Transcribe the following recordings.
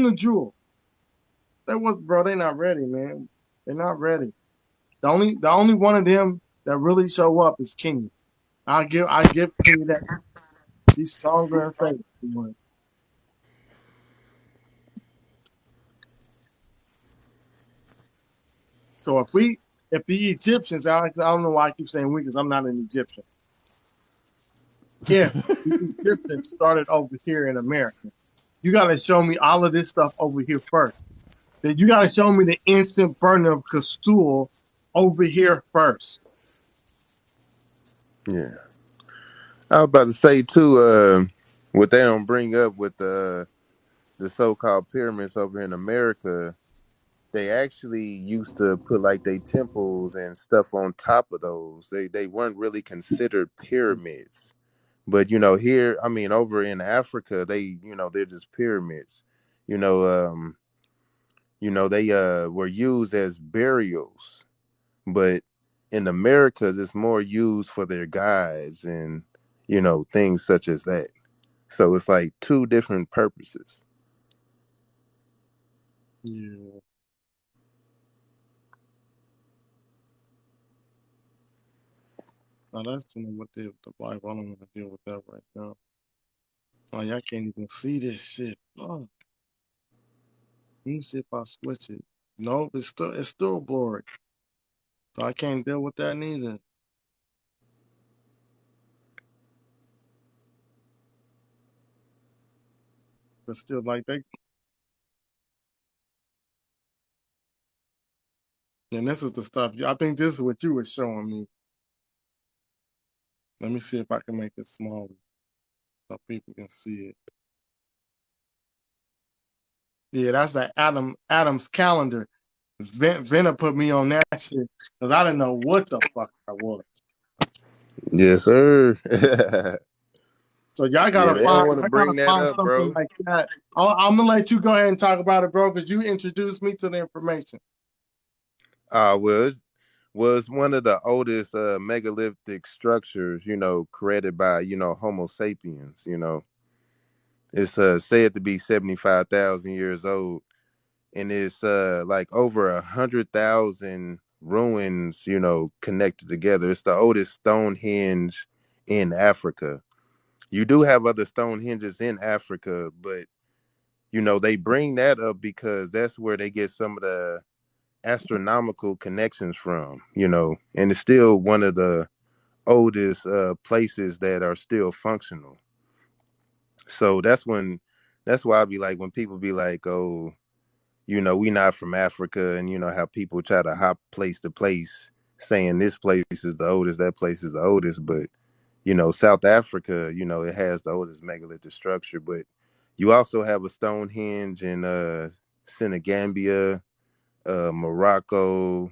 the jewel. That was, bro. They not ready, man. They're not ready. The only one of them that really show up is King. I give King that. She's stronger in faith. So if the Egyptians, I don't know why I keep saying we because I'm not an Egyptian. If the Egyptians started over here in America, you got to show me all of this stuff over here first. Then you got to show me the instant burning of Castile over here first. Yeah. I was about to say too, what they don't bring up with the so-called pyramids over in America, they actually used to put like they temples and stuff on top of those. They weren't really considered pyramids. But here, I mean, over in Africa, they're just pyramids. You know, um, they were used as burials, but in Americas, it's more used for their guides and things such as that. So it's like two different purposes. Yeah, now that's what the Bible. I don't want to deal with that right now. Oh, y'all can't even see this shit. Oh, let me see if I switch it. Nope, it's still blurry. So I can't deal with that neither. But still, like they. And this is the stuff. I think this is what you were showing me. Let me see if I can make it smaller so people can see it. Yeah, that's that Adam's calendar. Venna put me on that shit because I didn't know what the fuck I was. Yes, sir. So y'all Yeah, gotta they find don't want to y'all gotta bring that find up, something bro. like that. I'm gonna let you go ahead and talk about it, bro, because you introduced me to the information. Well, was one of the oldest megalithic structures, created by, Homo sapiens. It's said to be 75,000 years old, and it's like over 100,000 ruins, connected together. It's the oldest Stonehenge in Africa. You do have other Stonehenges in Africa, but they bring that up because that's where they get some of the astronomical connections from, and it's still one of the oldest places that are still functional. So that's why I be like, when people be like, oh, we not from Africa, and how people try to hop place to place saying this place is the oldest, that place is the oldest, but South Africa, it has the oldest megalithic structure, but you also have a Stonehenge in Senegambia, Morocco,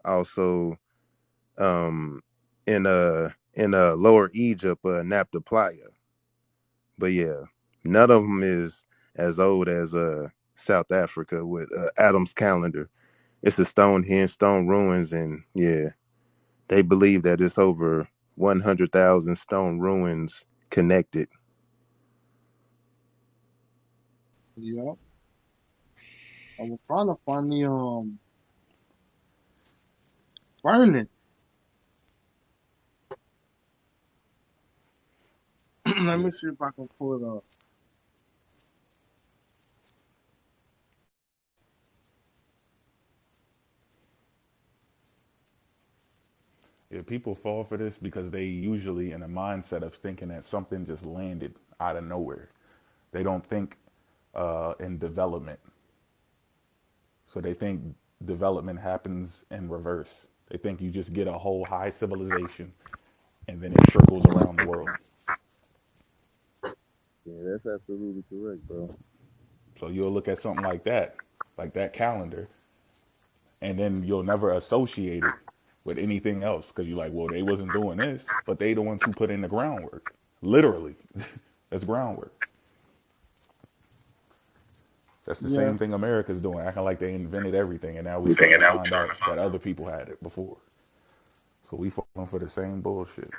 also um in Lower Egypt, Nabta Playa. But yeah, none of them is as old as South Africa with Adam's calendar. It's a Stonehenge, stone ruins, and yeah, they believe that it's over 100,000 stone ruins connected. Yeah. I was trying to find the furnace. Let Yeah. me see if I can pull it up. Yeah, people fall for this because they usually in a mindset of thinking that something just landed out of nowhere. They don't think in development. So they think development happens in reverse. They think you just get a whole high civilization and then it trickles around the world. Yeah, that's absolutely correct, bro. So you'll look at something like that calendar, and then you'll never associate it with anything else because you're like, well, they wasn't doing this, but they the ones who put in the groundwork. Literally, that's groundwork. That's the Yeah. same thing America's doing, acting like they invented everything, and now we starting to find out that other people had it before. So we falling for the same bullshit.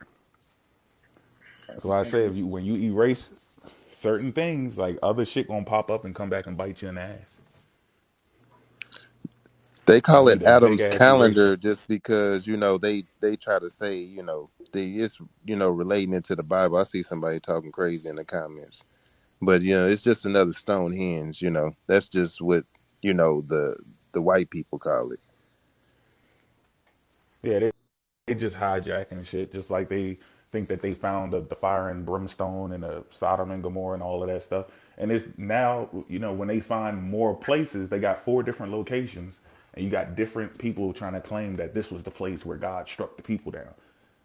That's why I say if you when you erase certain things, like other shit gonna pop up and come back and bite you in the ass. They You call it need a big Adam's ass eraser. calendar just because, they try to say, they it's, relating it to the Bible. I see somebody talking crazy in the comments. But it's just another Stonehenge. That's just what, the white people call it. Yeah, they just hijacking shit, just like they think that they found the fire and brimstone and the Sodom and Gomorrah and all of that stuff. And it's now, when they find more places, they got 4 different locations, and you got different people trying to claim that this was the place where God struck the people down,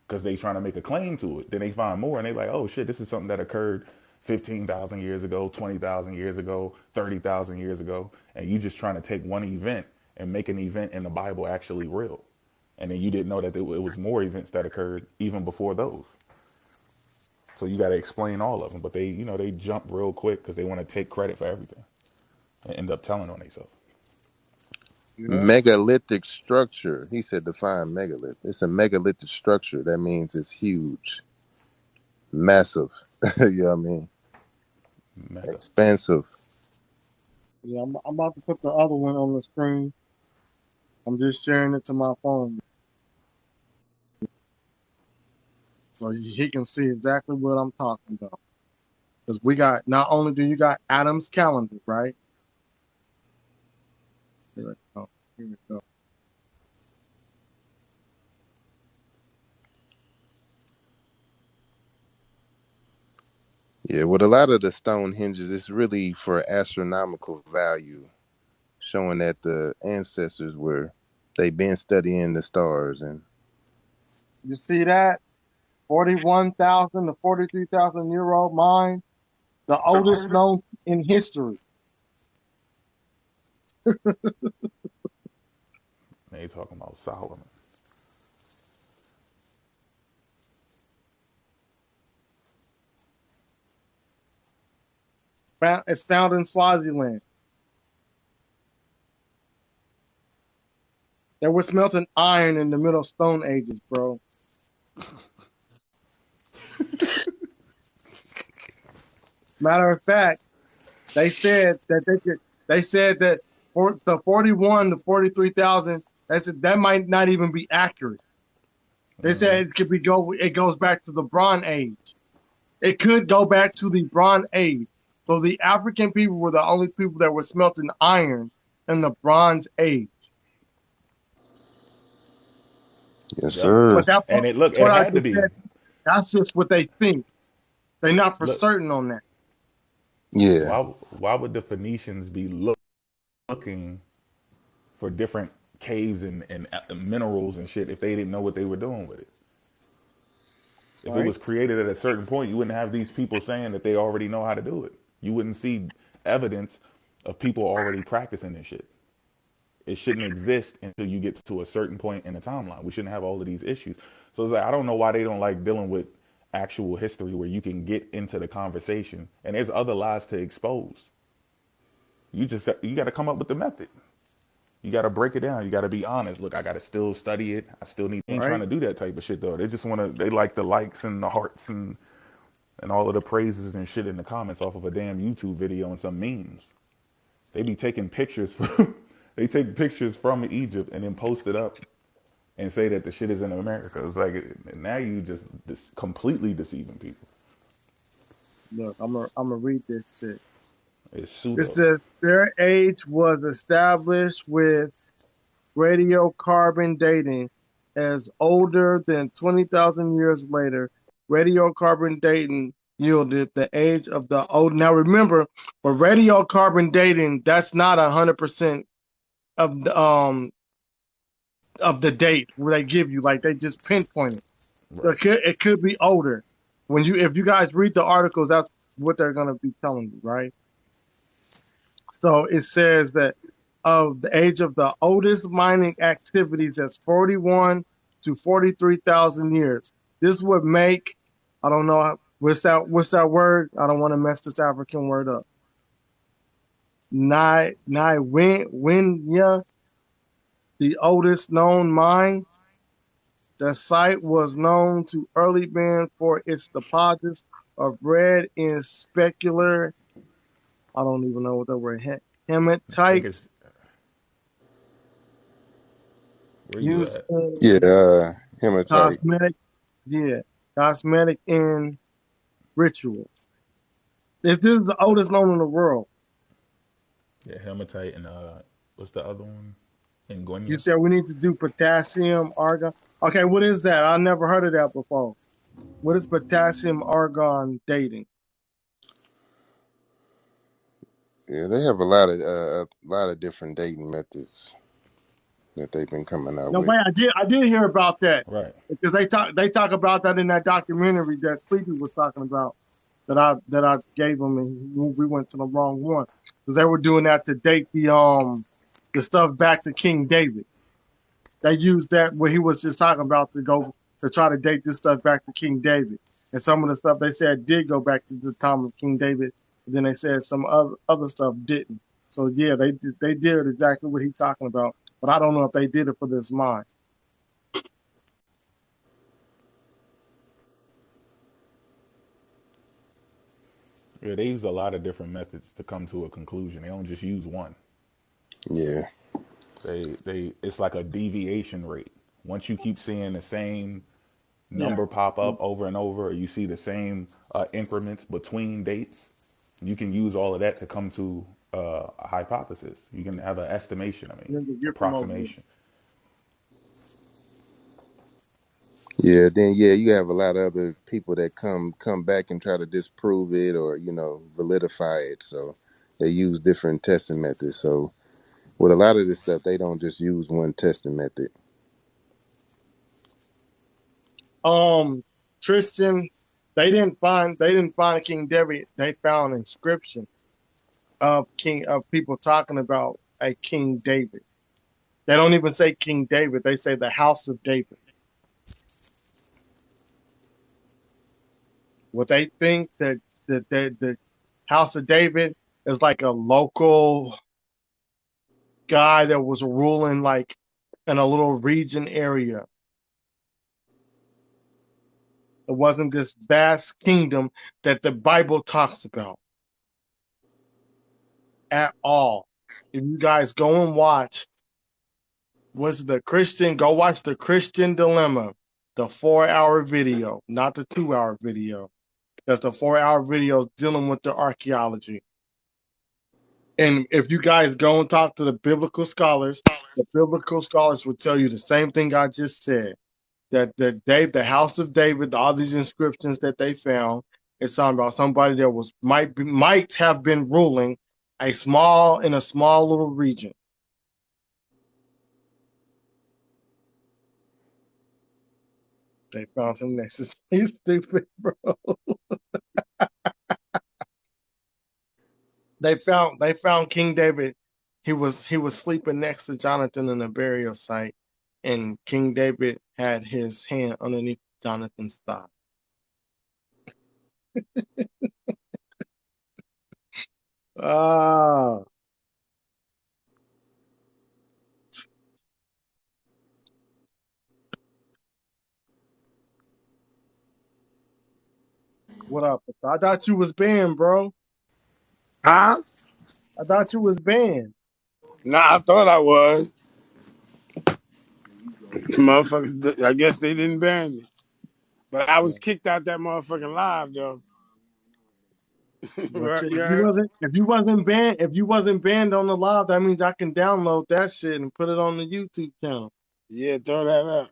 because they trying to make a claim to it. Then they find more, and they like, oh shit, this is something that occurred 15,000 years ago, 20,000 years ago, 30,000 years ago, and you just trying to take one event and make an event in the Bible actually real. And then you didn't know that it was more events that occurred even before those. So you got to explain all of them. But they jump real quick because they want to take credit for everything and end up telling on themselves. Yeah. Megalithic structure. He said define megalith. It's a megalithic structure. That means it's huge, massive. You know what I mean? Mega. Expansive. Yeah, I'm about to put the other one on the screen. I'm just sharing it to my phone so he can see exactly what I'm talking about. Because we got, not only do you got Adam's calendar, right? Here we go. Here we go. Yeah, with a lot of the stone hinges, it's really for astronomical value, showing that the ancestors they've been studying the stars. And You see that? 41,000 to 43,000 year old mine, the oldest known in history. They talking about Solomon. It's found in Swaziland. They were smelting iron in the Middle Stone Ages, bro. Matter of fact, they said that they could. They said that for the 41 to 43,000, they said that might not even be accurate. They said it could be go. It goes back to the Bronze Age. It could go back to the Bronze Age. So the African people were the only people that were smelting iron in the Bronze Age. yes, Yep. sir. But that's And it what I had to just be. said. That's just what they think. They're not for Look, certain on that, Yeah. why would the Phoenicians be looking for different caves and minerals and shit if they didn't know what they were doing with it? If it right? was created at a certain point, you wouldn't have these people saying that they already know how to do it. You wouldn't see evidence of people already practicing this shit. It shouldn't exist until you get to a certain point in the timeline. We shouldn't have all of these issues. So it's like, I don't know why they don't like dealing with actual history where you can get into the conversation and there's other lies to expose. You got to come up with the method. You got to break it down. You got to be honest. Look, I got to still study it. I still need. Ain't trying Right? to do that type of shit though. They just want to. They like the likes and the hearts and all of the praises and shit in the comments off of a damn YouTube video and some memes. They be taking pictures from. They take pictures from Egypt and then post it up and say that the shit is in America. It's like now you just completely deceiving people. Look, I'm gonna read this shit. It's It pseudo. says their age was established with radiocarbon dating as older than 20,000 years later. Radiocarbon dating yielded the age of the old. Now remember, for radiocarbon dating, that's not 100% of the date where they give you. Like they just pinpoint it. So Right. it could be older. If you guys read the articles, that's what they're gonna be telling you, right? So it says that of the age of the oldest mining activities as 41 to 43,000 years. This would make, I don't know, what's that word? I don't want to mess this African word up. Winya, the oldest known mine. The site was known to early men for its deposits are bred in specular. I don't even know what that word. I think Hematite it's where you used at. Yeah, in hematite. cosmetic. Yeah, cosmetic and rituals. This is the oldest known in the world. Yeah, hematite and what's the other one? You Inguina. said we need to do potassium, argon. Okay, what is that? I never heard of that before. What is potassium argon dating? Yeah, they have a lot of different dating methods that they've been coming out No, with. wait, I did hear about that Right. because they talk about that in that documentary that Sleepy was talking about that I gave him and we went to the wrong one because they were doing that to date the stuff back to King David. They used that where he was just talking about to go to try to date this stuff back to King David. And some of the stuff they said did go back to the time of King David. And then they said some other stuff didn't. So yeah, they did exactly what he's talking about. But I don't know if they did it for this mine. Yeah, they use a lot of different methods to come to a conclusion. They don't just use one. Yeah, They it's like a deviation rate. Once you keep seeing the same Yeah. number pop up over and over, or you see the same increments between dates, you can use all of that to come to a hypothesis. You can have an estimation. I mean, Nigga, get from over here. approximation. yeah. Then yeah, you have a lot of other people that come back and try to disprove it or validify it. So they use different testing methods. So with a lot of this stuff, they don't just use one testing method. Tristan, they didn't find King David. They found inscription of people talking about a King David. They don't even say King David. They say the house of David. What they think that the house of David is like a local guy that was ruling like in a little region area. It wasn't this vast kingdom that the Bible talks about at all. If you guys go and watch go watch the Christian Dilemma, the 4 hour video, not the 2 hour video. That's the 4 hour video dealing with the archaeology. And if you guys go and talk to the biblical scholars will tell you the same thing I just said. That the house of David, all these inscriptions that they found, it's talking about somebody that might have been ruling in a small little region. They found him next to he's stupid, bro. They found King David. He was sleeping next to Jonathan in a burial site, and King David had his hand underneath Jonathan's thigh. Ah, what up? I thought you was banned, bro. Huh? I thought you was banned. Nah, I thought I was. Motherfuckers, I guess they didn't ban me. But I was kicked out that motherfucking live, though. But You if you heard? wasn't if you wasn't banned if you wasn't banned on the live, that means I can download that shit and put it on the YouTube channel. Yeah, throw that up.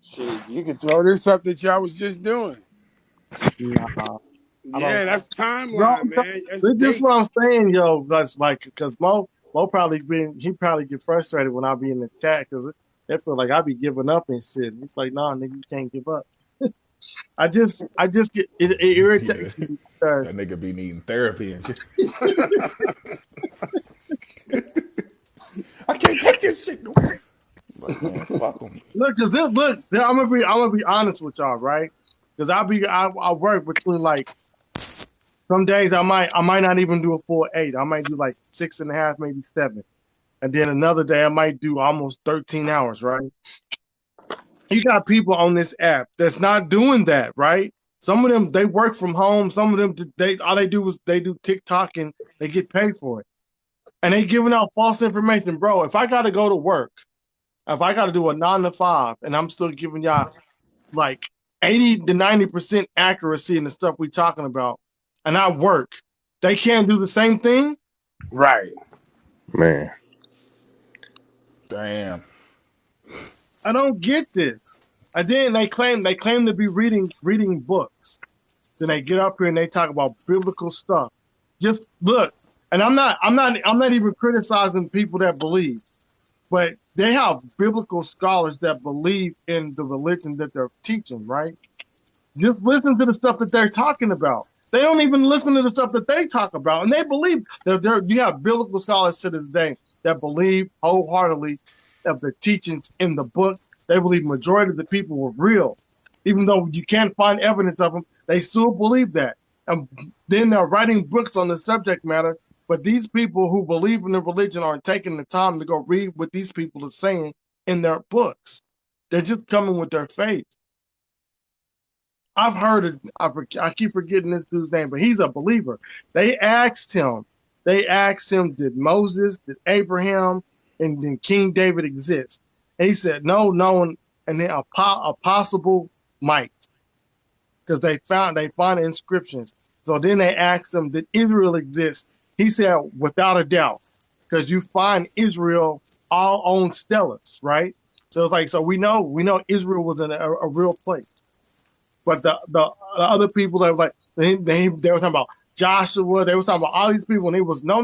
Shit, you can throw this up that y'all was just doing. Nah, I don't. Yeah, that's No, timeline, man. That's this is what dates. I'm saying, yo. That's like because Mo he probably get frustrated when I be in the chat because they feel like I be giving up and shit. He's like, nah, nigga, you can't give up. I just get it Yeah, irritates me because that nigga be needing therapy and shit. I can't take this shit. Like, man, fuck them. look, I'm gonna be honest with y'all, right? Because I work between like some days I might not even do a full 8. I might do like 6.5, maybe 7. And then another day I might do almost 13 hours, right? You got people on this app that's not doing that, right? Some of them they work from home. Some of them they all they do is they do TikTok and they get paid for it, and they giving out false information, bro. If I got to go to work, if I got to do a 9 to 5, and I'm still giving y'all like 80 to 90% accuracy in the stuff we talking about, and I work, they can't do the same thing. Right. Man, Damn. I don't get this. And then they claim to be reading books. Then they get up here and they talk about biblical stuff. Just look, and I'm not even criticizing people that believe, but they have biblical scholars that believe in the religion that they're teaching, right? Just listen to the stuff that they're talking about. They don't even listen to the stuff that they talk about, and they believe that you have biblical scholars to this day that believe wholeheartedly of the teachings in the book. They believe majority of the people were real, even though you can't find evidence of them. They still believe that, and then they're writing books on the subject matter. But these people who believe in the religion aren't taking the time to go read what these people are saying in their books. They're just coming with their faith. I've heard it. I keep forgetting this dude's name, but he's a believer. They asked him. Did Moses, did Abraham, and then King David exist? And he said, no, no one, and then a possible might, because they find inscriptions. So then they asked him, did Israel exist? He said, without a doubt, because you find Israel all on stelas, right? So it's like, so we know Israel was in a real place. But the other people that were like they were talking about Joshua, they were talking about all these people, and he was no.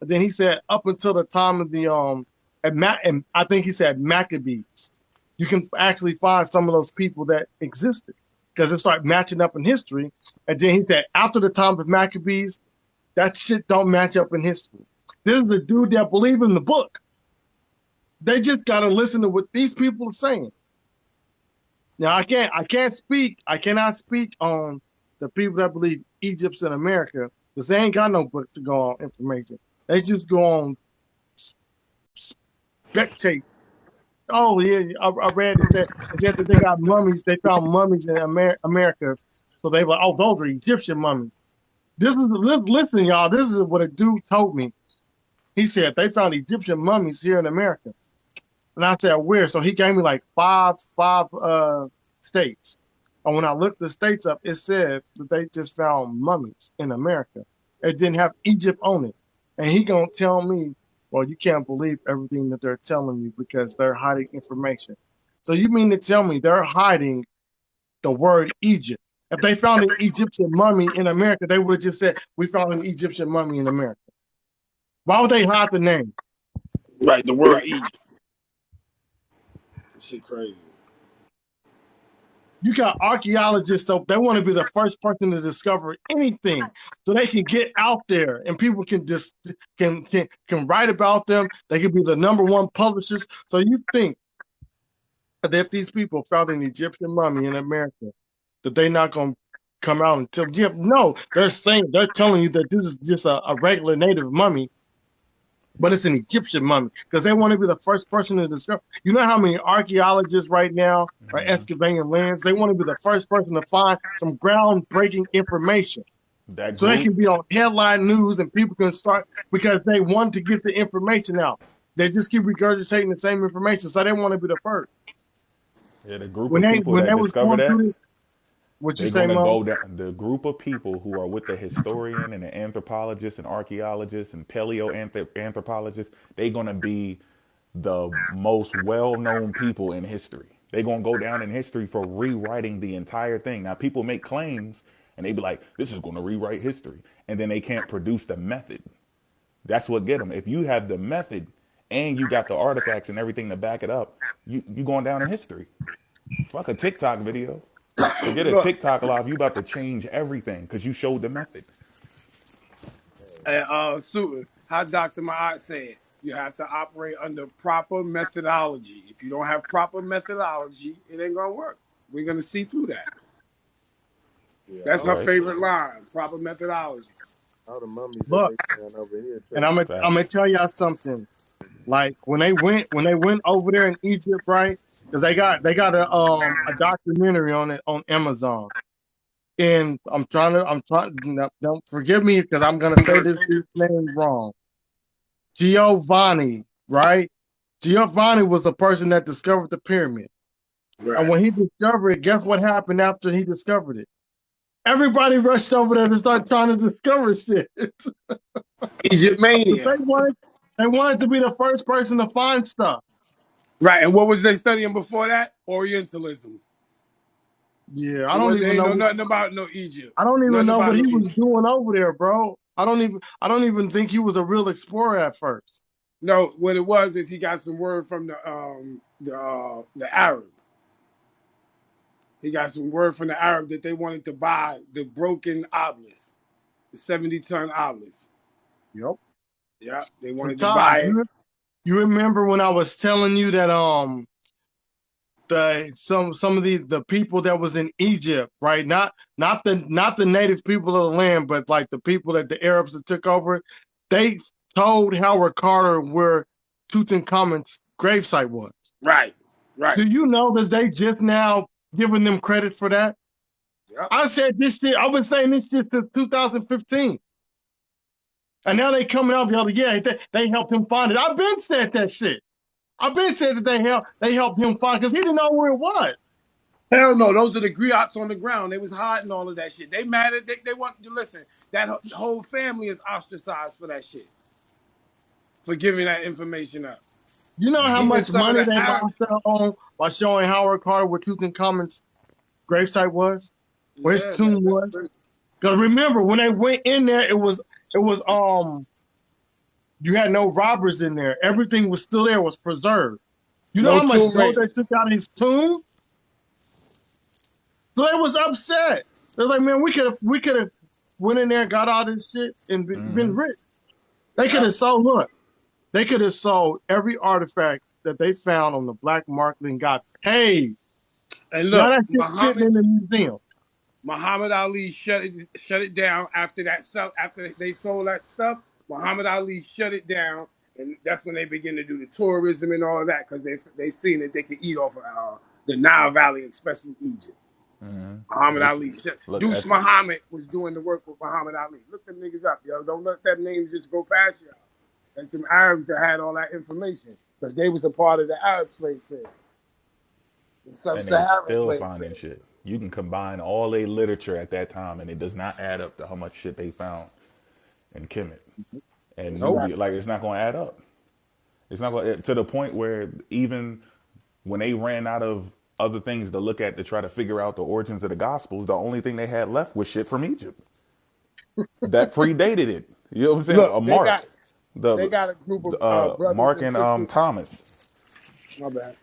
And then he said up until the time of the and I think he said Maccabees, you can actually find some of those people that existed because it started matching up in history. And then he said after the time of Maccabees, that shit don't match up in history. This is the dude that believe in the book. They just gotta listen to what these people are saying. Now I cannot speak on the people that believe Egypt's in America because they ain't got no book to go on information. They just go on spectate. Oh yeah, I read it said that they got mummies. They found mummies in America, so they were oh those are Egyptian mummies. Listen, y'all. This is what a dude told me. He said they found Egyptian mummies here in America. And I said, where? So he gave me like five states. And when I looked the states up, it said that they just found mummies in America. It didn't have Egypt on it. And he gonna tell me, well, you can't believe everything that they're telling you because they're hiding information. So you mean to tell me they're hiding the word Egypt? If they found an Egyptian mummy in America, they would have just said, we found an Egyptian mummy in America. Why would they hide the name? Right. The word Egypt. This shit crazy. You got archaeologists, so they want to be the first person to discover anything, so they can get out there and people can just can write about them. They can be the #1 publishers. So you think that if these people found an Egyptian mummy in America, that they're not going to come out and tell you? No, they're telling you that this is just a regular native mummy, but it's an Egyptian mummy because they want to be the first person to discover. You know how many archaeologists right now are excavating lands? They want to be the first person to find some groundbreaking information. That So they group, can be on headline news and people can start because they want to get the information out. They just keep regurgitating the same information. So they want to be the first. yeah, the group When of they people when that they was discover going that, through this, what you they're say, gonna Mo? go down. The group of people who are with the historian and the anthropologist and archaeologist and paleoanthropologist, they're gonna be the most well-known people in history. They're gonna go down in history for rewriting the entire thing. Now, people make claims and they be like, "This is gonna rewrite history," and then they can't produce the method. That's what get them. If you have the method and you got the artifacts and everything to back it up, you going down in history. Fuck a TikTok video. Forget a Look, TikTok live. You about to change everything because you showed the method. Suitor, how Dr. Ma'at said, you have to operate under proper methodology. If you don't have proper methodology, it ain't gonna work. We're gonna see through that. yeah, That's her Right. favorite line. Proper methodology. all the mummies that Look, they found over here, and Trey. I'm gonna Facts. tell y'all something. Like when they went over there in Egypt, right? because they got a documentary on it on Amazon. And don't forgive me because I'm gonna say this dude's name wrong. Giovanni, right? Giovanni was the person that discovered the pyramid. And Right. when he discovered it, guess what happened after he discovered it? Everybody rushed over there to start trying to discover shit. Egypt mania. They wanted to be the first person to find stuff. Right. And what was they studying before that? Orientalism. Yeah, I It don't was, they even ain't know know. nothing about no Egypt. I don't even Nothing know about what no he was Egypt. doing over there, bro. I don't even think he was a real explorer at first. No, what it was is he got some word from the Arab. He got some word from the Arab that they wanted to buy the broken obelisk, the 70-ton obelisk. Yep. Yeah, they And wanted to Todd, buy it. you remember when I was telling you that some of the people that was in Egypt, right? Not the native people of the land, but like the people that the Arabs that took over. They told Howard Carter where Tutankhamun's gravesite was. Right, right. Do you know that they just now giving them credit for that? Yep. I said this shit. I've been saying this shit since 2015, and now they coming out the yeah, they helped him find it. I've been said that shit. I've been said that they helped him find because he didn't know where it was. Hell no, those are the griots on the ground. They was hiding all of that shit. They mad at they want to listen. That whole family is ostracized for that shit, for giving that information up. You know how Even much some of money the they Arabs. lost out on by showing Howard Carter where Tutankhamun's gravesite was, where his Yeah, tomb was. that, Because remember, when they went in there, it was you had no robbers in there. Everything was still there, was preserved. You know no how much tomb gold they raiders. took out of his tomb? So they was upset. They're like, man, we could have went in there, got all this shit, and been rich. They could Yeah. have sold. Look, they could have sold every artifact that they found on the black market and got paid. And Now look, that shit sitting in the museum. Muhammad Ali shut it down after that stuff. After they sold that stuff, Muhammad Ali shut it down, and that's when they begin to do the tourism and all of that because they seen that they could eat off of the Nile Valley, especially Egypt. Muhammad This Ali, look Deuce at Muhammad was doing the work with Muhammad Ali. Look them niggas up, yo. Don't let that name just go past you. That's them Arabs that had all that information because they was a part of the Arab slave trade, the and they sub-Saharan still slave finding trade. shit. You can combine all a literature at that time, and it does not add up to how much shit they found in Kemet and Nope. Nubia. Like it's not going to add up. It's not going to the point where even when they ran out of other things to look at to try to figure out the origins of the Gospels, the only thing they had left was shit from Egypt that predated it. You know what I'm saying? Look, A Mark, they got a group of brothers Mark and and sisters. Thomas. My bad.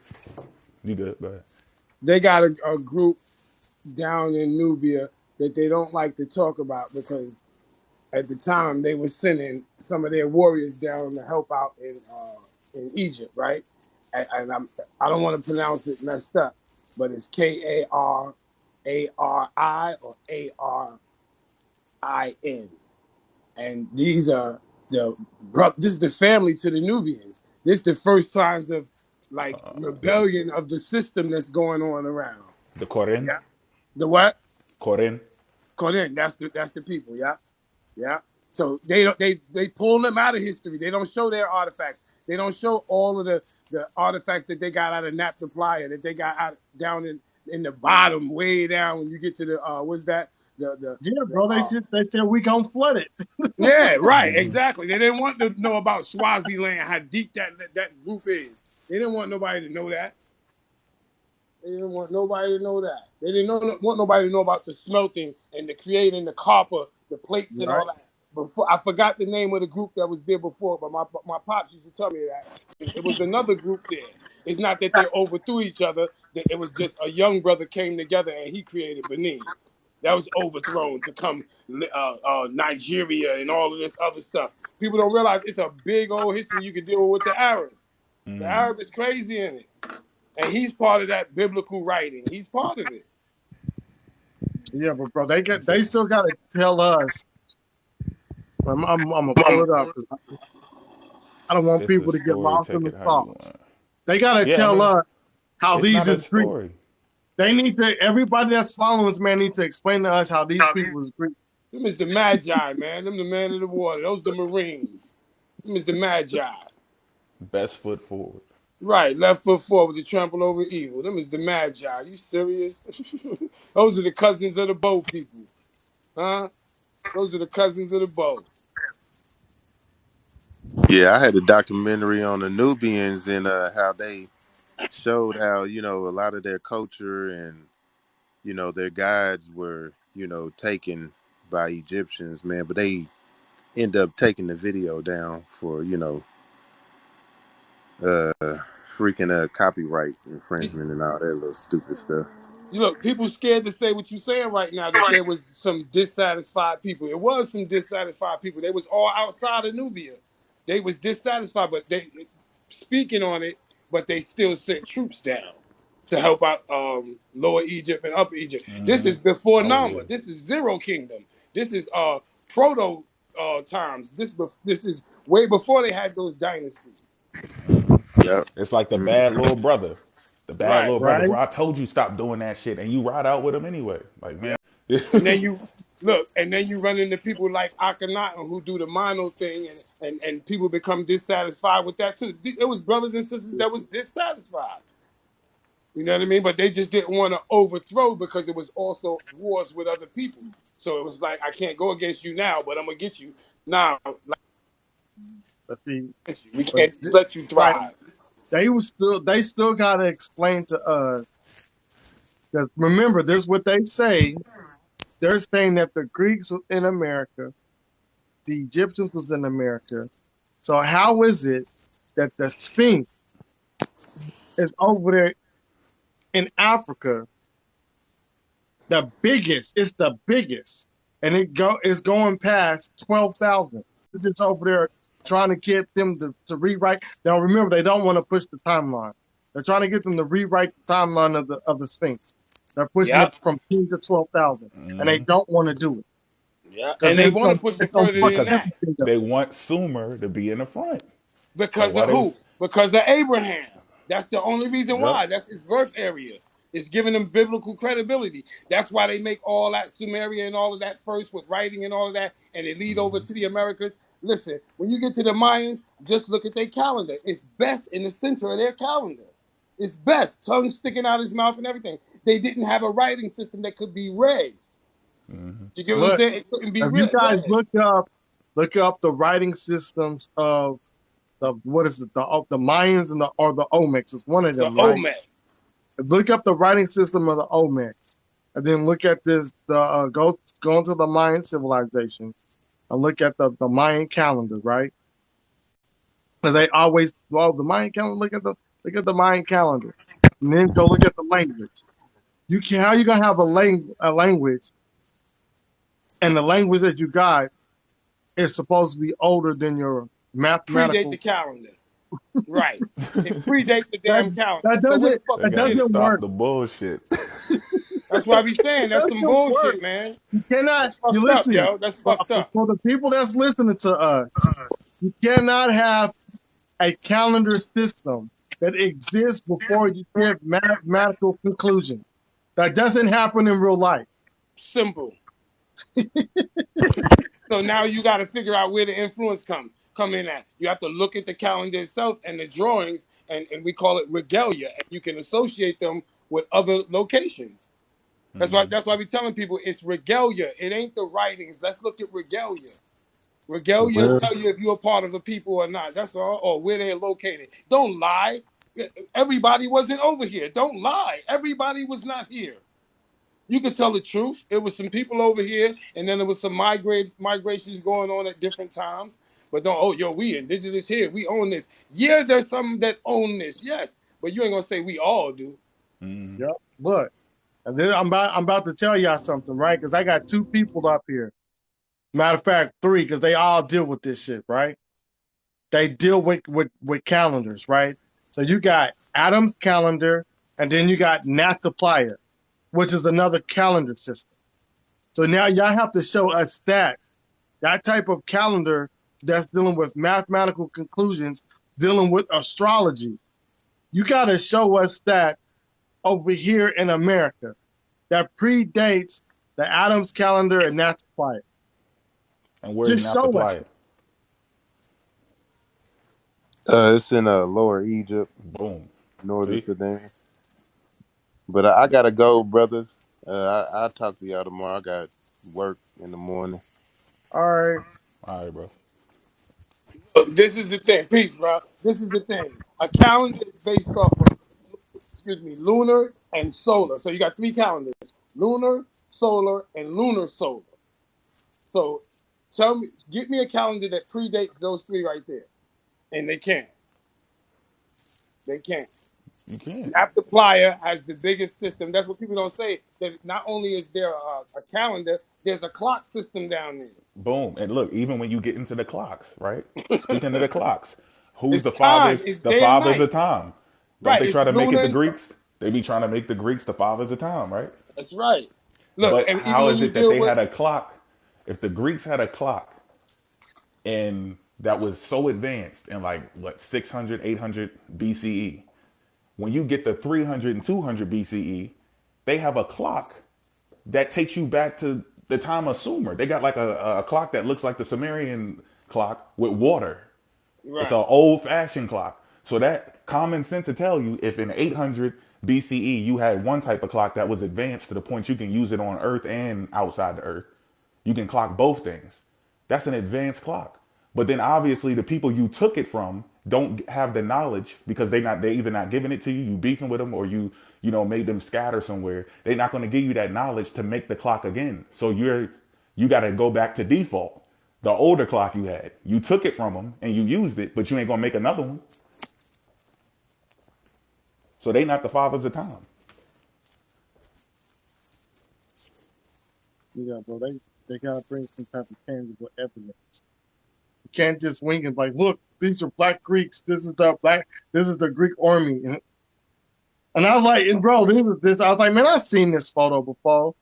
You good? Go ahead. They got a group down in Nubia that they don't like to talk about because at the time they were sending some of their warriors down to help out in Egypt, right? And I don't want to pronounce it messed up, but it's Karai or Arin, and these are the this is the family to the Nubians. This is the first signs of like rebellion of the system that's going on around. The Koren, Yeah. The what? Koren. Korean. That's the people. Yeah. Yeah. So they pull them out of history. They don't show their artifacts. They don't show all of the artifacts that they got out of Nap the Playa that they got out down in the bottom, way down when you get to the what's that? Yeah, The bro. They said we gonna flood it. Yeah, right, exactly. They didn't want to know about Swaziland, how deep that group is. They didn't want nobody to know that. They didn't want nobody to know that. They didn't want nobody to know about the smelting and the creating the copper, the plates and Right. all that. Before I forgot the name of the group that was there before, but my pops used to tell me that it was another group there. It's not that they overthrew each other; that it was just a young brother came together and he created Benin. That was overthrown to come Nigeria and all of this other stuff. People don't realize it's a big old history you can deal with the Arab. The Arab is crazy in it. And he's part of that biblical writing. He's part of it. Yeah, but bro, they It's get a, they still gotta tell us. I'm gonna pull it up because I don't want this people is to get story. lost in Take the it how you sauce. want. They gotta Yeah, I tell mean, us how It's these not is a Greek. story. They need to, everybody that's following this man need to explain to us how these people is Greek. Them is the Magi, man. Them the man of the water. Those the Marines. Them is the Magi. Best foot forward. Right, left foot forward to trample over evil. Them is the Magi. You serious? Those are the cousins of the bow people. Huh? Those are the cousins of the bow. Yeah, I had a documentary on the Nubians and how they showed how a lot of their culture and their guides were taken by Egyptians, man. But they end up taking the video down for uh freaking copyright infringement and all that little stupid stuff. You look, people scared to say what you're saying right now, that there was some dissatisfied people. It was some dissatisfied people. They was all outside of Nubia. They was dissatisfied, but they speaking on it, but they still sent troops down to help out Lower Egypt and Upper Egypt. This is before Oh yeah. Nama. This is Zero Kingdom. This is proto times. This is way before they had those dynasties. Yep. It's like the Mm. bad little brother. The bad Right. little brother, Right? bro. I told you stop doing that shit, and you ride out with him anyway. Like, man. And then you look, and then you run into people like Akhenaten who do the mono thing, and people become dissatisfied with that too. It was brothers and sisters that was dissatisfied. You know what I mean? But they just didn't want to overthrow because it was also wars with other people. So it was like, I can't go against you now, but I'm gonna get you now. Like, But see, we but can't just let you right, thrive. they still gotta explain to us, because remember, this is what they say. They're saying that the Greeks were in America, the Egyptians was in America. So how is it that the Sphinx is over there in Africa, the biggest? It's the biggest, and it's going past 12,000. It's just over there trying to get them to rewrite. Now remember, they don't want to push the timeline. They're trying to get them to rewrite the timeline of the Sphinx. They're pushing it Yep. from 10 to 12,000, and they don't want to do it Yeah. because And they want to push it it's gonna further fuck than because that. everything up. they want Sumer to be in the front. Like Because why of they who? was. Because of Abraham. That's the only reason Yep. why. That's his birth area. It's giving them biblical credibility. That's why they make all that Sumeria and all of that first with writing and all of that, and they lead over to the Americas. Listen, when you get to the Mayans, just look at their calendar. It's best in the center of their calendar. It's best. Tongue sticking out his mouth and everything. They didn't have a writing system that could be read. You get what I'm Look, saying? It couldn't be if you read. guys look up the writing systems of the what is it of the Mayans and the Olmecs. It's one of The them, right? Olmec. Look up the writing system of the Olmecs, and then look at this. Go into the Mayan civilization and look at the Mayan calendar, right? Because they always the Mayan calendar. Look at the Mayan calendar, and then go look at the language. How you gonna have a language, and the language that you got is supposed to be older than your Predate the mathematical. calendar. Right. It predates the That damn calendar. that So where the doesn't fuck They that you get gotta it doesn't from? stop work. the bullshit. That's why I be saying It that's some doesn't work. bullshit, man. You cannot. That's You fucked up, listen yo. That's fucked up. for the people that's listening to us. You cannot have a calendar system that exists before you give mathematical conclusion. That doesn't happen in real life. Simple. So now you got to figure out where the influence come in at. You have to look at the calendar itself and the drawings, and we call it regalia, and you can associate them with other locations. That's why we telling people it's regalia. It ain't the writings. Let's look at regalia. Regalia Well, tell you if you're a part of the people or not. That's all, or where they're located. Don't lie. Everybody wasn't over here. Don't lie. Everybody was not here. You could tell the truth. It was some people over here, and then there was some migrations going on at different times. But don't, oh, yo, we indigenous here. We own this. Yeah, there's some that own this. Yes, but you ain't gonna say we all do. Yep. Look, and then I'm about to tell y'all something, right? Because I got two people up here. Matter of fact, three, because they all deal with this shit, right? They deal with calendars, right? So you got Adam's calendar, and then you got Nataplier, which is another calendar system. So now y'all have to show us that type of calendar that's dealing with mathematical conclusions, dealing with astrology. You got to show us that over here in America that predates the Adams calendar and that's quiet. And where's Just show us. Playa? It's in Lower Egypt, Boom. Northern See? Sudan. But I gotta go, brothers. I'll talk to y'all tomorrow. I got work in the morning. All right. All right, bro. This is the thing. Peace, bro. This is the thing. A calendar is based off of, excuse me, lunar and solar. So you got three calendars: lunar, solar, and lunar solar. So tell me, get me a calendar that predates those three right there, and they can't. They can't. You can't. After Playa has the biggest system. That's what people don't say. That not only is there a calendar, there's a clock system down Boom. And look, even when you get into the clocks, right? Speaking of the there. clocks, who's It's the time. fathers? It's The day and fathers night. of time. Don't Right. they It's try to make it lunar the and Greeks? They be trying to make the Greeks the fathers of time, right? that's right. Look, But and even how when is you it that deal they with had a clock? If the Greeks had a clock and that was so advanced in like what 600, 800 BCE, when you get to 300 and 200 BCE, they have a clock that takes you back to the time of Sumer. They got like a clock that looks like the Sumerian clock with water. It's right. an old fashioned clock. So that common sense to tell you if in 800 BCE you had one type of clock that was advanced to the point you can use it on Earth and outside the Earth, you can clock both things. That's an advanced clock. But then obviously the people you took it from don't have the knowledge because they either not giving it to you, you beefing with them, or you made them scatter somewhere. They're not going to give you that knowledge to make the clock again. So you got to go back to default. The older clock you had, you took it from them and you used it, but you ain't gonna make another one. So they not the fathers of time. Yeah, bro. They gotta bring some type of tangible evidence. You can't just wing it like, look, these are black Greeks. This is the Greek army. And I was like, and bro, this. I was like, man, I've seen this photo before.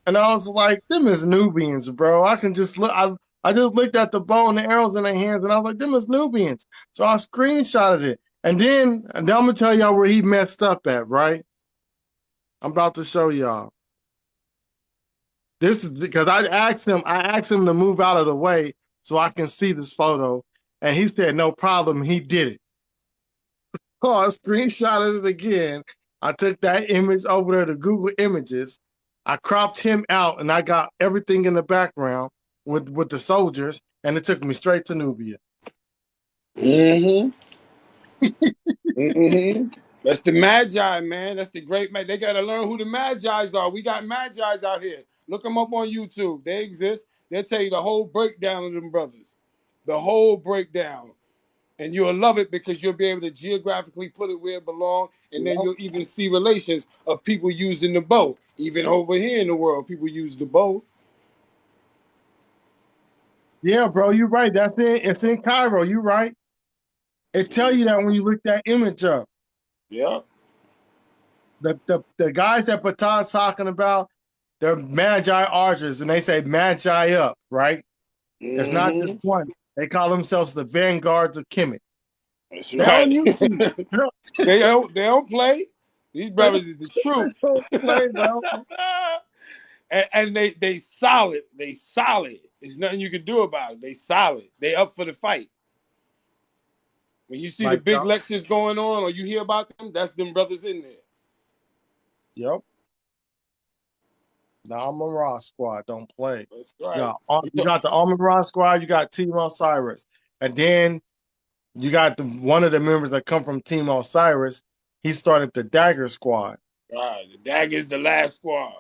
And I was like, them is Nubians, bro. I can just look. I just looked at the bow and the arrows in their hands, and I was like, them is Nubians. So I screenshotted it. And then I'm gonna tell y'all where he messed up at, right? I'm about to show y'all. This is because I asked him to move out of the way so I can see this photo. And he said, no problem. He did it. Oh, I screenshotted it again. I took that image over there to Google Images. I cropped him out and I got everything in the background with the soldiers, and it took me straight to Nubia. Mm-hmm. Mm-hmm. That's the Magi, man. That's the great man. They got to learn who the Magi's are. We got Magi's out here. Look them up on YouTube. They exist. They'll tell you the whole breakdown of them brothers. The whole breakdown. And you'll love it because you'll be able to geographically put it where it belongs. And then Yep. you'll even see relations of people using the bow. Even over here in the world, people use the bow. Yeah, bro, you're right. That's it. It's in Cairo. You're right. It tell you that when you look that image up. Yeah. The guys that Ptah's talking about, they're Magi archers, and they say Magi up, right? It's not just Mm-hmm. one. They call themselves the vanguards of Kemet. That's They're on right. YouTube. They don't play. These They brothers is the truth. don't play, bro. And they solid. They solid. There's nothing you can do about it. They solid. They up for the fight. When you see the Like, big lectures going on or you hear about them, that's them brothers in there. yep. The Amon squad don't play. That's right. You got the Amon squad. You got Team Osiris, and then you got one of the members that come from Team Osiris. He started the Dagger Squad, Right. The Dagger's the last squad.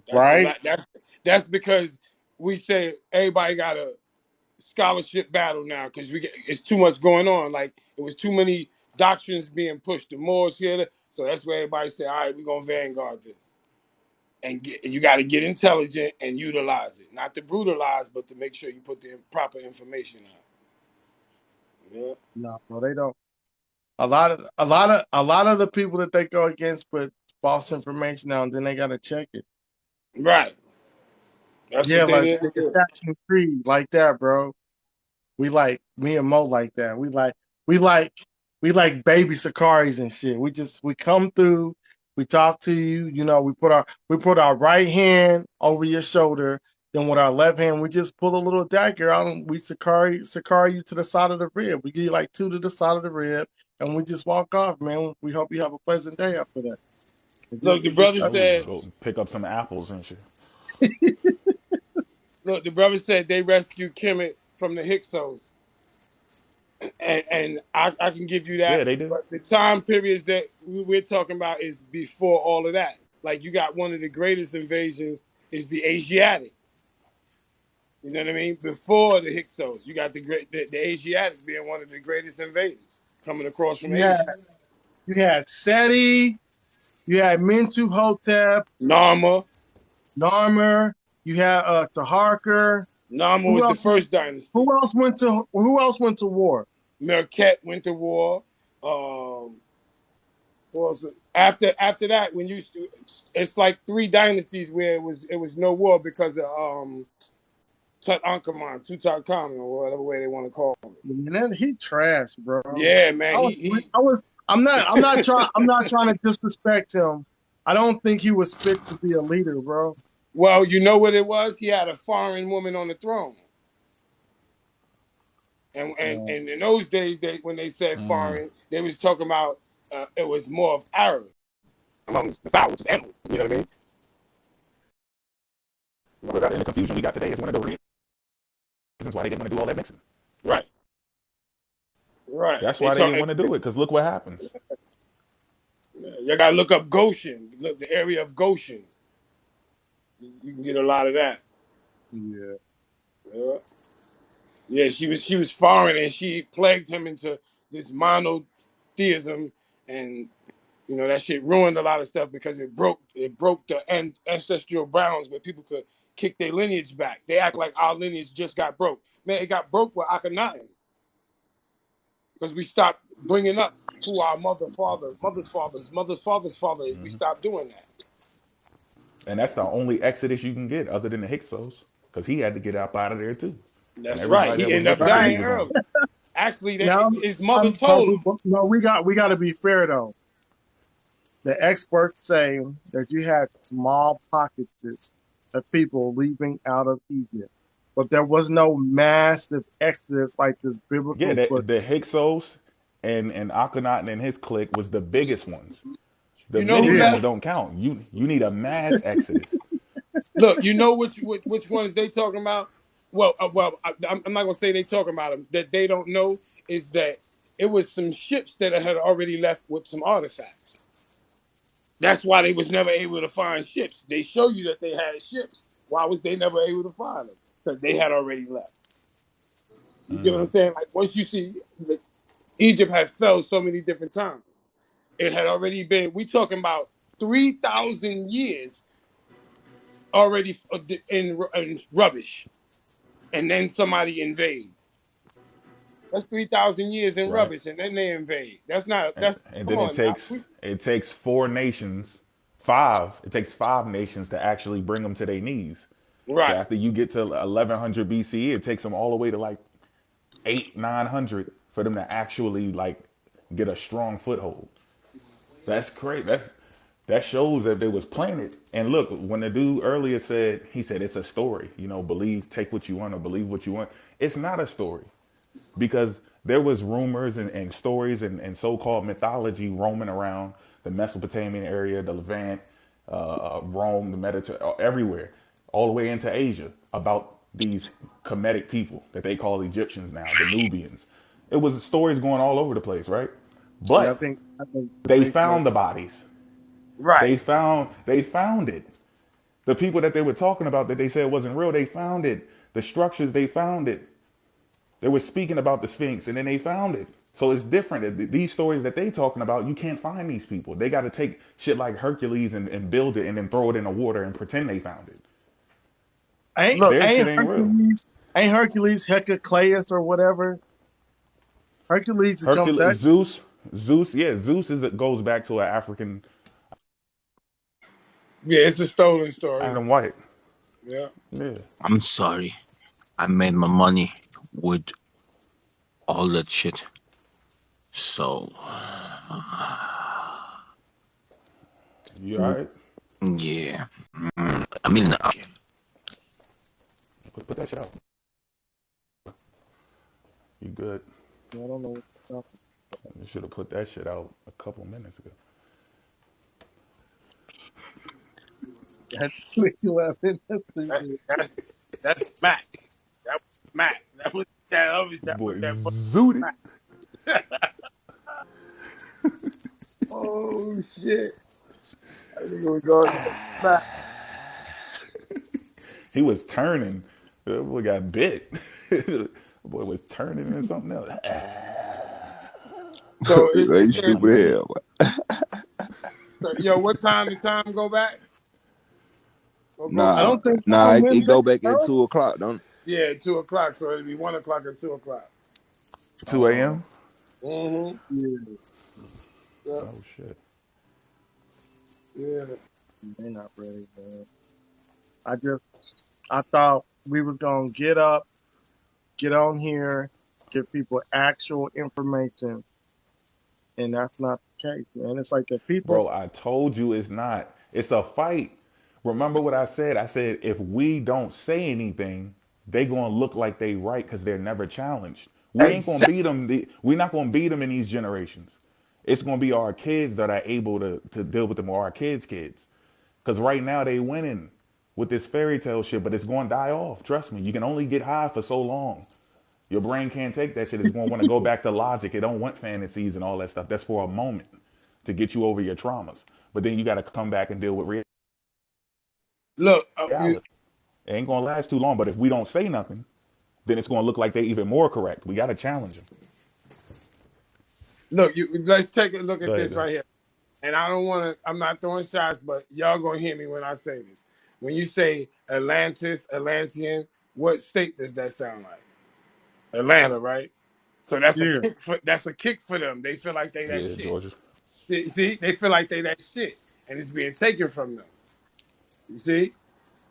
That's the right? last. That's because we say everybody got a scholarship battle now because it's too much going on. Like it was too many doctrines being pushed. The Moors here, so that's where everybody say, "All right, we're gonna vanguard this." And you got to get intelligent and utilize it, not to brutalize, but to make sure you put the proper information out. Yeah. No, bro, they don't. A lot of the people that they go against put false information out, and then they gotta check it. Right. That's Yeah, what they like didn't do. Assassin's Creed, like that, bro. We like me and Mo like that. We like we like baby Sakaris and shit. We come through. We talk to you. You know, we put our right hand over your shoulder. Then with our left hand, we just pull a little dagger out and we sakari you to the side of the rib. We give you like 2 to the side of the rib, and we just walk off, man. We hope you have a pleasant day after that. Look, the Just brother like, Ooh, said. go pick up some apples and shit. Look, the brother said they rescued Kemet from the Hyksos, and I can give you Yeah, that. they do. But the time periods that we're talking about is before all of that. Like you got one of the greatest invasions is the Asiatic. You know what I mean? Before the Hyksos, you got the Asiatic being one of the greatest invaders coming across from yeah, Asia. you had Seti, you had Mentuhotep, Narmer. Narmer, you had Taharker. Narmer Who was the else? first dynasty. Who else went to war? Merket went to war. What else? After that, when you it's like 3 dynasties where it was no war because of Tutankhamun or whatever way they want to call it. Man, he trash, bro. Yeah, man. I was, He I was, I'm not trying to disrespect him. I don't think he was fit to be a leader, bro. well, you know what it was? He had a foreign woman on the throne. Yeah. And in those days, when they said foreign, they was talking about it was more of Arab among the fowl, which is animals. You know what I mean? And the confusion we got today is one of the reasons why they didn't want to do all that mixing. Right. Right. That's They why they talk. didn't want to do it, because look what happens. You gotta look up Goshen. Look the area of Goshen. You can get a lot of that. Yeah. Yeah. Yeah, she was foreign and she plagued him into this monotheism, and that shit ruined a lot of stuff because it broke the ancestral bounds where people could kick their lineage back. They act like our lineage just got broke. Man, it got broke with Akhenaten because we stopped bringing up who our mother's father's father is. We stopped doing that. And that's the only exodus you can get other than the Hyksos, because he had to get up out of there too. And That's right. everybody He that was ended up looking for him, he dying was on. early. Actually, Now, his mother told him. no, we got to be fair though. The experts say that you had small pockets of people leaving out of Egypt, but there was no massive exodus like this Yeah, biblical the footage. Hyksos and Akhenaten and his clique was the biggest ones. The You know who Yeah, Midians left? don't count. You need a mass exodus. Look, you know which ones they talking about? I'm not gonna say they talking about them. That they don't know is that it was some ships that had already left with some artifacts. That's why they was never able to find ships. They show you that they had ships. Why was they never able to find them? Because they had already left. You get what I'm saying? Like once you see that Egypt had fell so many different times, it had already been. We talking about 3,000 years already in rubbish, and then somebody invades. That's 3,000 years in Right. rubbish, and then they invade. That's not. That's And come then it on now. takes it takes 4 nations, five. It takes 5 nations to actually bring them to their knees. So Right. after you get to 1100 BCE, it takes them all the way to like 800-900 for them to actually like get a strong foothold. That's great. That shows that they was planted. And look, when the dude earlier said, he said it's a story. Believe, take what you want or believe what you want. It's not a story, because there was rumors and stories and so-called mythology roaming around the Mesopotamian area, the Levant, Rome, the Mediterranean, everywhere, all the way into Asia, about these Kemetic people that they call Egyptians now, the Nubians. It was stories going all over the place, right? yeah. But I think the they patriarch. found the bodies. Right. They found it. The people that they were talking about that they said wasn't real, they found it. The structures, they found it. They were speaking about the Sphinx, and then they found it. So it's different. These stories that they talking about, you can't find these people. They got to take shit like Hercules and build it and then throw it in the water and pretend they found it. Ain't Look, Their shit ain't ain't real. Hercules ain't Hercules Heracleus or whatever? Hercules is come Hercules, that Zeus, yeah, Zeus goes back to an African yeah, it's a stolen story. Adam White. Yeah. Yeah. I'm sorry. I made my money with all that shit. So You all right? Yeah. I mean, Put that shit out. You good? I don't know what the topic. You should have put that shit out a couple minutes ago. That's quick laughing. That's That, stupid. that's Mac. That was Mac. That was that Boy, was that zooted. Mac. Oh shit! I think it was on that Mac. He was turning. That boy got bit. The boy was turning into something else. So you stupid hell. so, yo, what time did time go back or go I Nah, don't forward? think nah, time it went back, go back at bro. 2 o'clock, don't it? Yeah, 2 o'clock. So it'd be 1 o'clock or 2 o'clock. 2 a.m. Mm-hmm. Yeah, Yeah. Oh shit. Yeah. they're not ready, man. I thought we was gonna get up, get on here, give people actual information, and that's not the case, man. It's like the people. Bro, I told you it's not. It's a fight. Remember what I said? I said if we don't say anything, they gonna look like they right because they're never challenged. We ain't gonna Exactly. beat them. We're not gonna beat them in these generations. It's gonna be our kids that are able to deal with them, or our kids. Because right now they winning with this fairy tale shit, but it's gonna die off. Trust me. You can only get high for so long. Your brain can't take that shit. It's going to want to go back to logic. It don't want fantasies and all that stuff. That's for a moment to get you over your traumas. But then you got to come back and deal with Look, reality. It ain't going to last too long. But if we don't say nothing, then it's going to look like they're even more correct. We got to challenge them. let's take a look Go at ahead, this go ahead. right here. And I don't want to. I'm not throwing shots, but y'all gonna hear me when I say this. When you say Atlantis, Atlantean, what state does that sound like? Atlanta, right? So Yeah, that's a kick for them. They feel like they that Yeah, shit. Georgia. See, they feel like they that shit, and it's being taken from them. You see,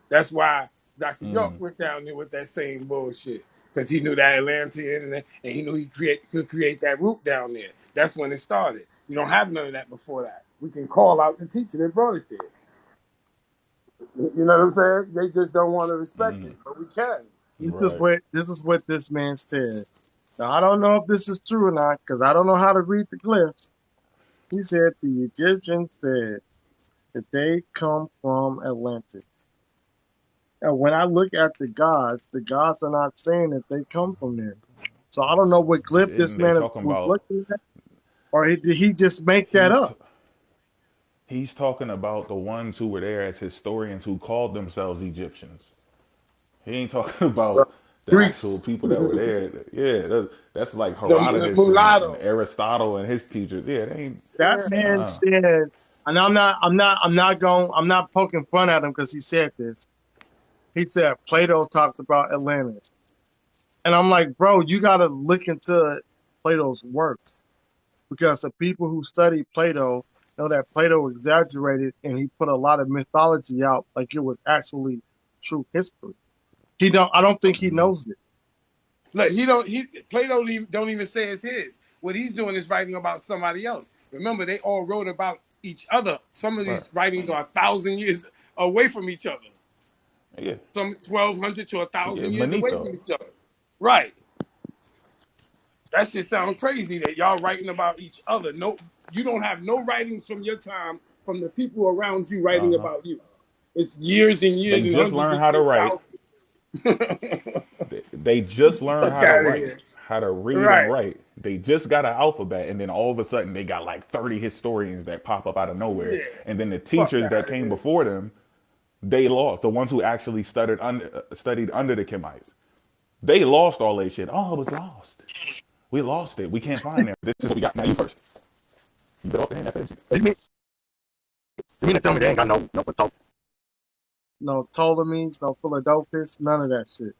that's why Dr. York went down there with that same bullshit because he knew that Atlantean and he knew could create that root down there. That's when it started. We don't have none of that before that. We can call out the teacher that brought it there. You know what I'm saying? They just don't want to respect it, but we can. Right. this is what this man said. Now I don't know if this is true or not because I don't know how to read the glyphs. He said the Egyptians said that they come from Atlantis. And when I look at the gods are not saying that they come from there. So I don't know what glyph this Didn't they man talking was about, looking at, or did he just make that he's, up? t- he's talking about the ones who were there as historians who called themselves Egyptians. He ain't talking about the actual Greeks, people that were the there. Yeah, that's like Herodotus and mulattoes. Aristotle and his teachers. Yeah, they ain't. That Yeah. man said, and I'm not poking fun at him because he said this. He said Plato talked about Atlantis. And I'm like, bro, you got to look into Plato's works because the people who study Plato know that Plato exaggerated and he put a lot of mythology out like it was actually true history. I don't think he knows it. Look, Plato don't even say it's his. What he's doing is writing about somebody else. Remember, they all wrote about each other. Some of Right. these writings are 1,000 years away from each other. Yeah. Some 1,200 to a Yeah. thousand years away Manito. from each other. Right. That shit sounds crazy that y'all writing about each other. No, you don't have no writings from your time from the people around you writing about you. It's years and They years and just hundreds learned of how to years, write. thousands. They just learned Fuck how to out of write, here. how to read and Right. write. They just got an alphabet, and then all of a sudden they got like 30 historians that pop up out of nowhere. Yeah. And then the Fuck teachers that out of came here. before them, they lost. The ones who actually studied under the Kemites, they lost all their shit. Oh, it was lost. We lost it. We can't find it. This is what we got. Now you first. You get off the hand that fast. You mean to tell me they ain't got no talk? No Ptolemies, no Philadelphus, none of that shit.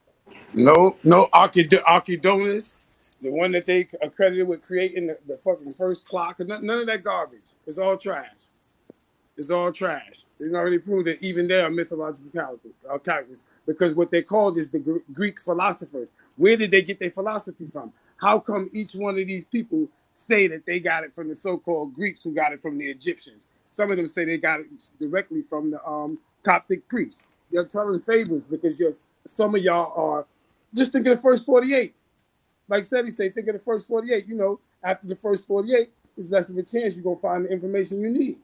No Archidonus, the one that they accredited with creating the fucking first clock. None of that garbage. It's all trash. It's all trash. They've already proved that even they are mythological characters because what they called is the Greek philosophers. Where did they get their philosophy from? How come each one of these people say that they got it from the so-called Greeks who got it from the Egyptians? Some of them say they got it directly from the Coptic priests. They're telling fables because some of y'all are just thinking the first 48. Like said, he say, think of the first 48. You know, after the first 48, it's less of a chance you're going to find the information you need.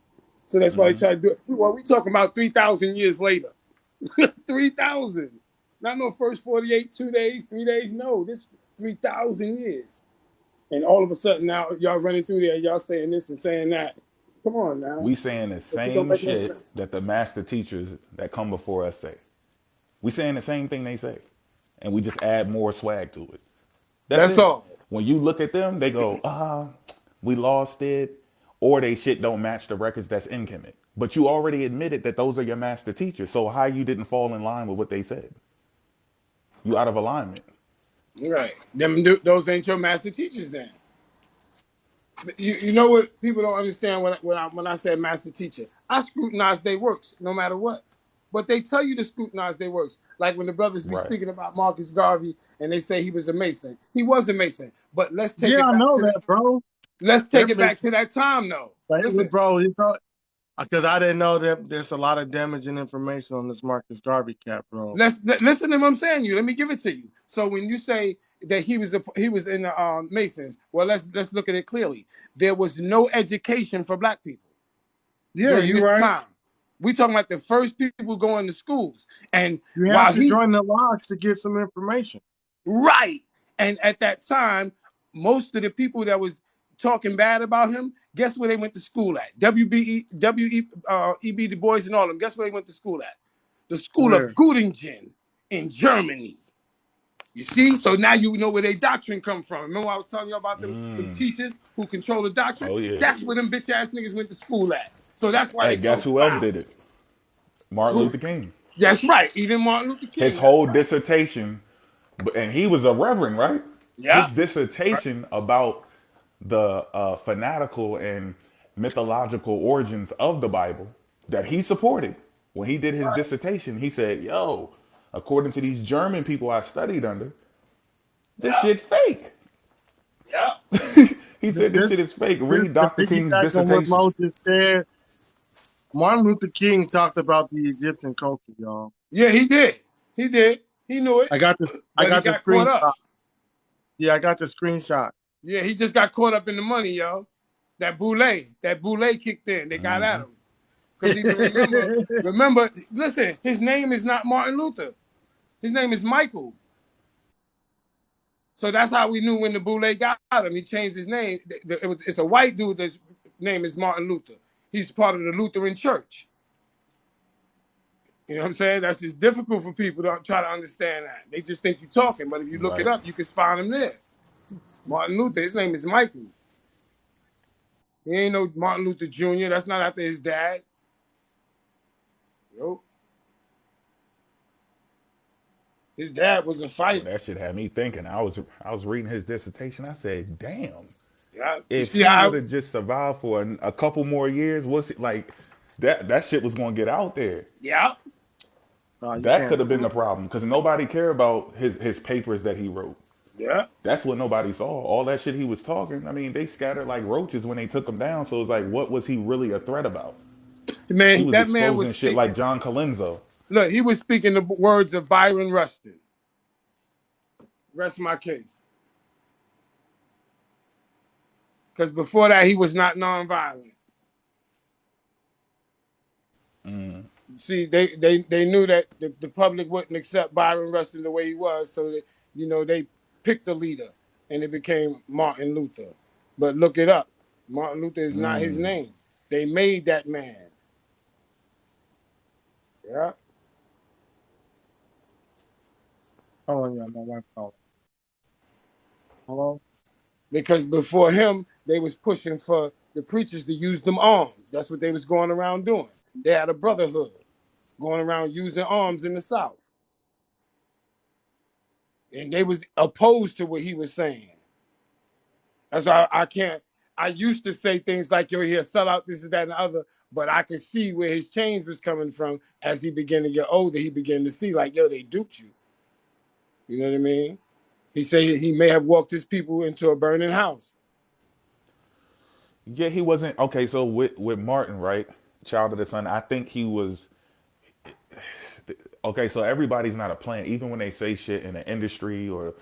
So that's why they try to do it. Well, we talking about 3,000 years later. 3,000. Not no first 48, 2 days, 3 days. No, this 3,000 years. And all of a sudden now y'all running through there, y'all saying this and saying that. Come on now. We saying the That shit don't same make no sense. shit that the master teachers that come before us say. We saying the same thing they say, and we just add more swag to it. That's That's it. all. When you look at them, they go, we lost it, or they shit don't match the records that's in Kemet. But you already admitted that those are your master teachers. So how you didn't fall in line with what they said? You out of alignment. Right. Those ain't your master teachers then. You know what people don't understand when I say master teacher. I scrutinize their works no matter what. But they tell you to scrutinize their works. Like when the brothers be Right. speaking about Marcus Garvey and they say he was a Mason. He was a Mason. But let's take Yeah, it I back know to that, bro. Definitely. that time though. But Listen, bro, you know, because I didn't know that there's a lot of damaging information on this Marcus Garvey cat, bro. listen to what I'm saying to you. Let me give it to you. So when you say that he was in the Masons, well let's look at it clearly. There was no education for black people Yeah, during you're this right. time. We talking about the first people going to schools. And You have while to he join the lodge to get some information. right, and at that time, most of the people that was talking bad about him, guess where they went to school at? E.B. Du Bois and all of them. Guess where they went to school at? The school of Where? Göttingen in Germany. You see, so now you know where their doctrine come from. Remember I was telling you about them teachers who control the doctrine? Oh yeah. That's where them bitch ass niggas went to school at. So that's why Hey, they guess talk who else foul. did it? Martin Who? Luther King. That's right. Even Martin Luther His King. That's whole right. dissertation, and he was a reverend, right? Yeah. His dissertation about the fanatical and mythological origins of the Bible that he supported. When he did his dissertation, he said, yo, according to these German people I studied under, this Yeah. shit fake. Yeah. He said this This, shit is fake. this Read to Dr. King's piggyback on what dissertation. Moses said. Martin Luther King talked about the Egyptian culture, y'all. Yeah, he did. He did. He knew it, I but he got the got caught up. screenshot. Yeah, I got the screenshot. Yeah, he just got caught up in the money, yo. That boule kicked in. They got at him. Because even remember, listen, his name is not Martin Luther. His name is Michael. So that's how we knew when the boule got him. He changed his name. It's a white dude that's name is Martin Luther. He's part of the Lutheran Church. You know what I'm saying? That's just difficult for people to try to understand that. They just think you're talking, but if you look it Right. up, you can find him there. Martin Luther, his name is Michael. He ain't no Martin Luther Jr. That's not after his dad. Nope. His dad was a Well, fighter. that shit had me thinking. I was reading his dissertation. I said, damn, Yeah. You if see he would how? have just survived for a couple more years, what's it like? That shit was gonna get out there. Yeah. You That can't could have been prove the problem because nobody cared about his papers that he wrote. Yeah. That's what nobody saw. All that shit he was talking. I mean, they scattered like roaches when they took him down. So it's like, what was he really a threat about? He Man, was that man was exposing shit speaking. like John Colenso. Look, he was speaking the words of Byron Rustin. Rest my case. Because before that, he was not nonviolent. See, they knew that the public wouldn't accept Byron Rustin the way he was, so that they picked a leader, and it became Martin Luther. But look it up, Martin Luther is not his name. They made that man. Yeah, hold on, yeah, my wife called. Hello? because before him, they was pushing for the preachers to use them arms. That's what they was going around doing. They had a brotherhood going around using arms in the South, and they was opposed to what he was saying. That's why I can't. I used to say things like, "Yo, he'll sell out this, and that, and the other," but I could see where his change was coming from as he began to get older. He began to see, like, "Yo, they duped you." You know what I mean? He said he may have walked his people into a burning house. Yeah, he wasn't okay. So with Martin, right, Child of the Sun, I think he was okay. So everybody's not a plant, even when they say shit in the industry or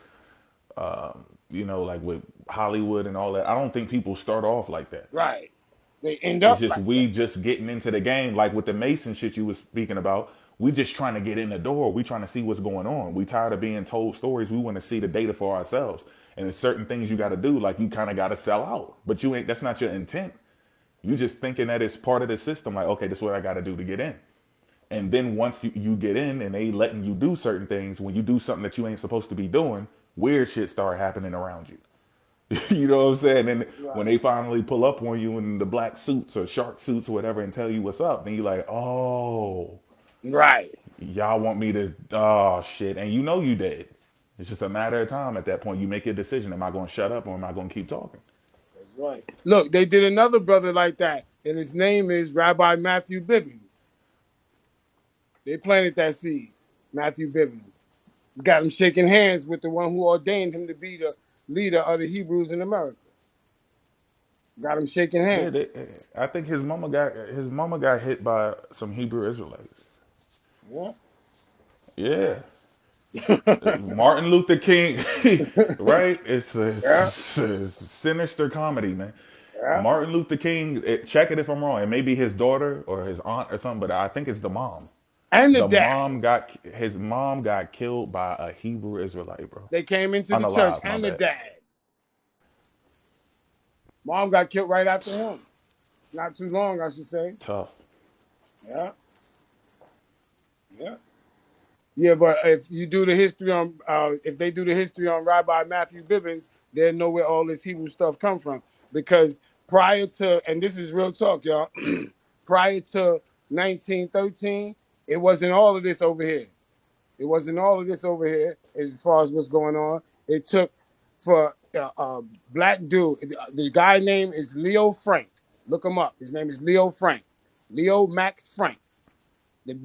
like with Hollywood and all that. I don't think people start off like that. Right. They end It's up just like that. we just getting into the game, like with the Mason shit you was speaking about. We just trying to get in the door. We trying to see what's going on. We tired of being told stories. We want to see the data for ourselves. And there's certain things you got to do, like you kind of got to sell out, but you ain't. That's not your intent. You just thinking that it's part of the system. Like, okay, this is what I got to do to get in. And then once you get in and they letting you do certain things, when you do something that you ain't supposed to be doing, weird shit start happening around you. You know what I'm saying? And when Right. they finally pull up on you in the black suits or shark suits or whatever and tell you what's up, then you're like, oh, Right. y'all want me to, oh shit. And you know you dead. It's just a matter of time at that point. You make your decision. Am I going to shut up or am I going to keep talking? That's right. Look, they did another brother like that, and his name is Rabbi Matthew Bivens. They planted that seed, Matthew Bivens. Got him shaking hands with the one who ordained him to be the leader of the Hebrews in America. Got him shaking Yeah, hands. I think his mama got hit by some Hebrew Israelites. Yeah. Yeah, Martin Luther King, right? Yeah. It's a sinister comedy, man. Yeah. Martin Luther King, check it if I'm wrong. It may be his daughter or his aunt or something, but I think it's the mom. And the The dad. mom got his mom got killed by a Hebrew Israelite, bro. They came into the church, Unalive, my and the bad. dad. Mom got killed right after him. Not too long, I should say. Tough. Yeah. Yeah. Yeah, but if you do the history on, if they do the history on Rabbi Matthew Bivens, they'll know where all this Hebrew stuff come from. Because prior to, and this is real talk, y'all, prior to 1913, it wasn't all of this over here. It wasn't all of this over here as far as what's going on. It took for black dude. The guy name is Leo Frank. Look him up. His name is Leo Frank. Leo Max Frank. The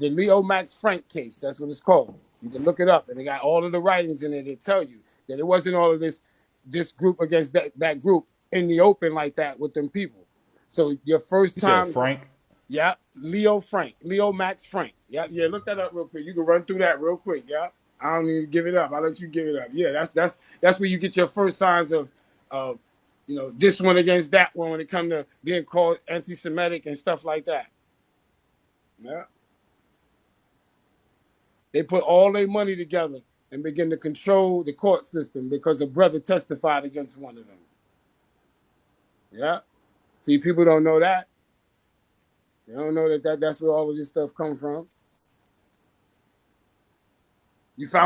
Leo Max Frank case. That's what it's called. You can look it up, and they got all of the writings in it that tell you that it wasn't all of this group against that group in the open like that with them people. So your first You said time, Frank. yeah, Leo Frank, Leo Max Frank. Yeah, yeah, look that up real quick. You can run through that real quick. Yeah, I don't even give it up. I'll let you give it up. Yeah, that's where you get your first signs of this one against that one when it comes to being called anti-Semitic and stuff like that. Yeah. They put all their money together and begin to control the court system because a brother testified against one of them. Yeah. See, people don't know that. They don't know that's where all of this stuff comes from. You found